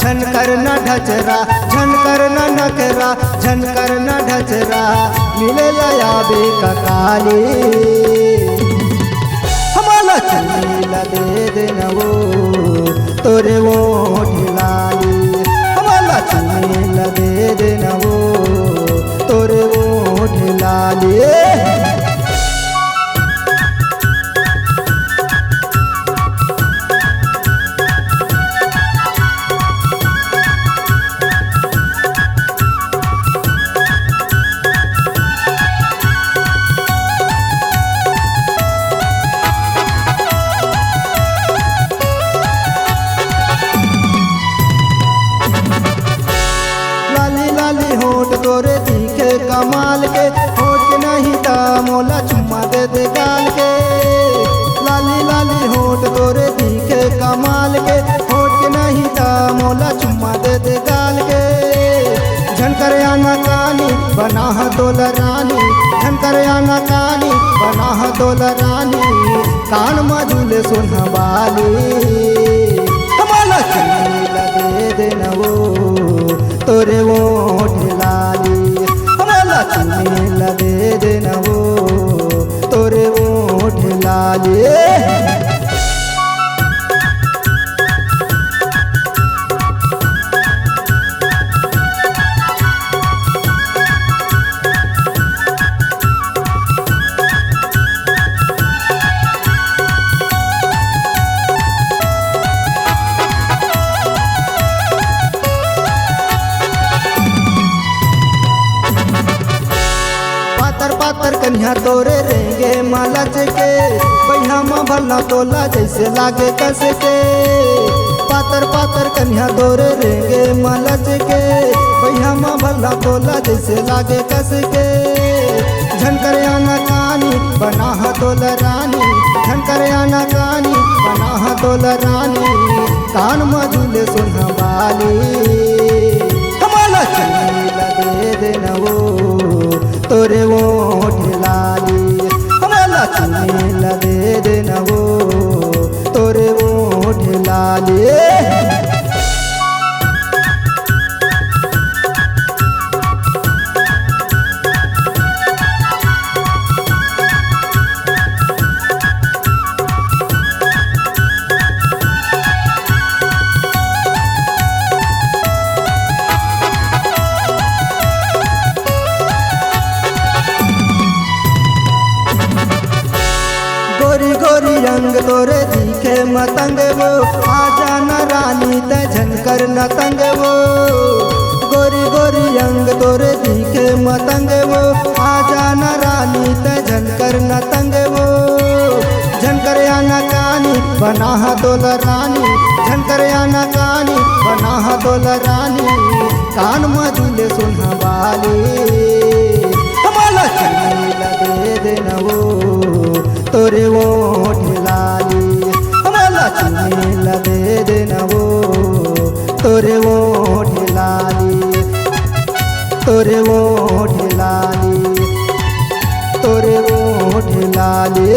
झनकर न ढचरा झनकर न नखरा झनकर न ढचरा मिले लयाबे ककाली हमारा चुनीला दे देना वो तोरे वो ढिलाली हमारा चुनीला दे देना वो तोरे वो ढिलाली होठ तोरे दिखे कमाल के होठ नहीं दा मोला चुम्मा दे दे गाल के लाली लाली होठ तोरे दिखे कमाल के होठ नहीं दा मोला चुम्मा दे दे गाल के झनकर आना कानी बना दोल रानी झनकर आना कानी बना दोल रानी कान मधुले सोना बाली हमारा चुनीला दे देना वो तोरे वो ढिलाली हमारा चुनीला दे देना वो तोरे वो ढिलाली पातर कन्या तोरे रेंगे मालच के बढ़िया में भला तोला जैसे लागे कस के पातर पातर कन्या तोरे रेंगे मालच के बढ़िया में भला तोला जैसे लागे कस के झनकर आना कानी बना दोल रानी झनकर आना कानी बना दोल रानी कान मधुले सोना बाली हमारा चुनीला दे देना वो तोरे वो ढिलाली हमारा चुनीला दे देना वो तोरे वो ढिलाली गोरी गोरी रंग तोरे दिखे मतंग वो आजा न रानी त झनकर न तंग वो गोरी गोरी रंग तोरे दिखे मतंग वो आजा न रानी त झनकर न तंग वो झनकर आना कानी बना दोल रानी झनकर आना कानी बना दोल रानी कान मधुले सोना बाली हमारा चुनीला दे देना वो तोरे वो ढिलाली हमारा चुनीला दे देना वो तोरे वो ढिलाली तोरे वो ढिलाली तोरे वो ढिलाली